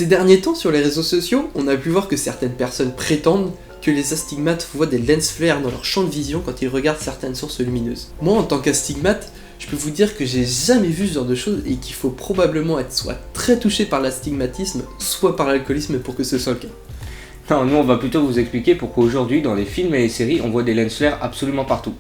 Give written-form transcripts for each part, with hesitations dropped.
Ces derniers temps sur les réseaux sociaux, on a pu voir que certaines personnes prétendent que les astigmates voient des lens flares dans leur champ de vision quand ils regardent certaines sources lumineuses. Moi, en tant qu'astigmate, je peux vous dire que j'ai jamais vu ce genre de choses et qu'il faut probablement être soit très touché par l'astigmatisme, soit par l'alcoolisme pour que ce soit le cas. Non, nous on va plutôt vous expliquer pourquoi aujourd'hui dans les films et les séries on voit des lens flares absolument partout.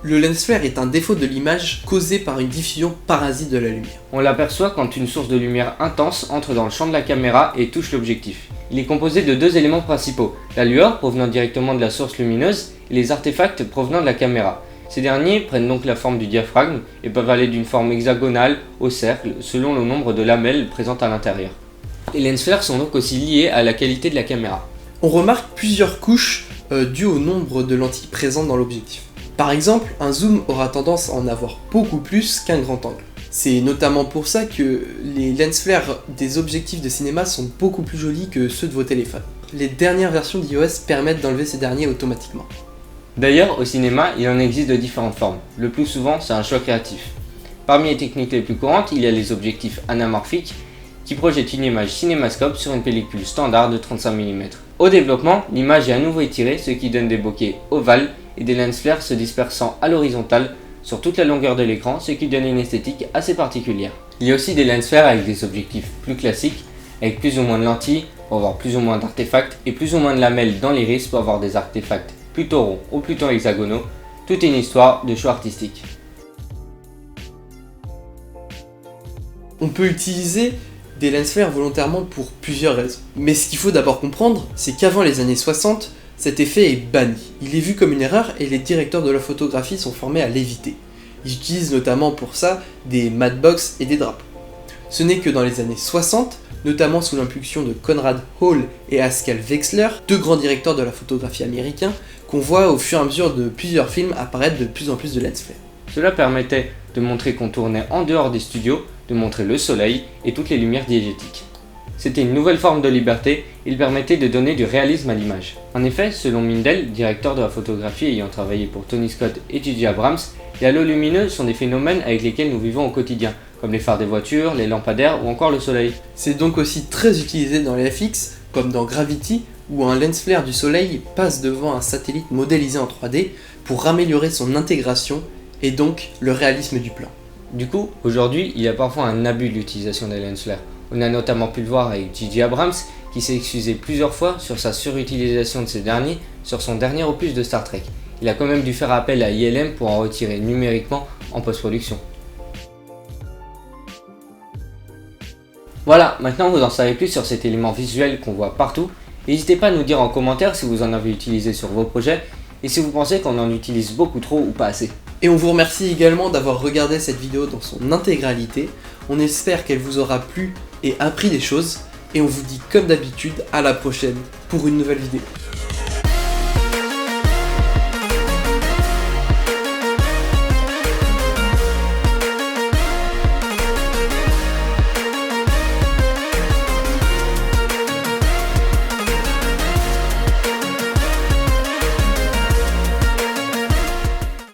Le lens flare est un défaut de l'image causé par une diffusion parasite de la lumière. On l'aperçoit quand une source de lumière intense entre dans le champ de la caméra et touche l'objectif. Il est composé de deux éléments principaux, la lueur provenant directement de la source lumineuse et les artefacts provenant de la caméra. Ces derniers prennent donc la forme du diaphragme et peuvent aller d'une forme hexagonale au cercle selon le nombre de lamelles présentes à l'intérieur. Les lens flares sont donc aussi liés à la qualité de la caméra. On remarque plusieurs couches dues au nombre de lentilles présentes dans l'objectif. Par exemple, un zoom aura tendance à en avoir beaucoup plus qu'un grand angle. C'est notamment pour ça que les lens flares des objectifs de cinéma sont beaucoup plus jolis que ceux de vos téléphones. Les dernières versions d'iOS permettent d'enlever ces derniers automatiquement. D'ailleurs, au cinéma, il en existe de différentes formes. Le plus souvent, c'est un choix créatif. Parmi les techniques les plus courantes, il y a les objectifs anamorphiques qui projettent une image cinémascope sur une pellicule standard de 35 mm. Au développement, l'image est à nouveau étirée, ce qui donne des bokeh ovales et des lens flares se dispersant à l'horizontale sur toute la longueur de l'écran, ce qui donne une esthétique assez particulière. Il y a aussi des lens flares avec des objectifs plus classiques, avec plus ou moins de lentilles pour avoir plus ou moins d'artefacts et plus ou moins de lamelles dans l'iris pour avoir des artefacts plutôt ronds ou plutôt hexagonaux. Toute une histoire de choix artistique. On peut utiliser des lens flares volontairement pour plusieurs raisons. Mais ce qu'il faut d'abord comprendre, c'est qu'avant les années 60, cet effet est banni. Il est vu comme une erreur et les directeurs de la photographie sont formés à l'éviter. Ils utilisent notamment pour ça des matbox et des drapeaux. Ce n'est que dans les années 60, notamment sous l'impulsion de Conrad Hall et Haskell Wexler, deux grands directeurs de la photographie américains, qu'on voit au fur et à mesure de plusieurs films apparaître de plus en plus de lens flares. Cela permettait de montrer qu'on tournait en dehors des studios, de montrer le soleil et toutes les lumières diégétiques. C'était une nouvelle forme de liberté, il permettait de donner du réalisme à l'image. En effet, selon Mindell, directeur de la photographie ayant travaillé pour Tony Scott et J.J. Abrams, les halos lumineux sont des phénomènes avec lesquels nous vivons au quotidien, comme les phares des voitures, les lampadaires ou encore le soleil. C'est donc aussi très utilisé dans les FX, comme dans Gravity, où un lens flare du soleil passe devant un satellite modélisé en 3D pour améliorer son intégration et donc le réalisme du plan. Du coup, aujourd'hui, il y a parfois un abus de l'utilisation des lens flares. On a notamment pu le voir avec J.J. Abrams qui s'est excusé plusieurs fois sur sa surutilisation de ces derniers sur son dernier opus de Star Trek. Il a quand même dû faire appel à ILM pour en retirer numériquement en post-production. Voilà, maintenant vous en savez plus sur cet élément visuel qu'on voit partout. N'hésitez pas à nous dire en commentaire si vous en avez utilisé sur vos projets et si vous pensez qu'on en utilise beaucoup trop ou pas assez. Et on vous remercie également d'avoir regardé cette vidéo dans son intégralité. On espère qu'elle vous aura plu et appris des choses. Et on vous dit comme d'habitude à la prochaine pour une nouvelle vidéo.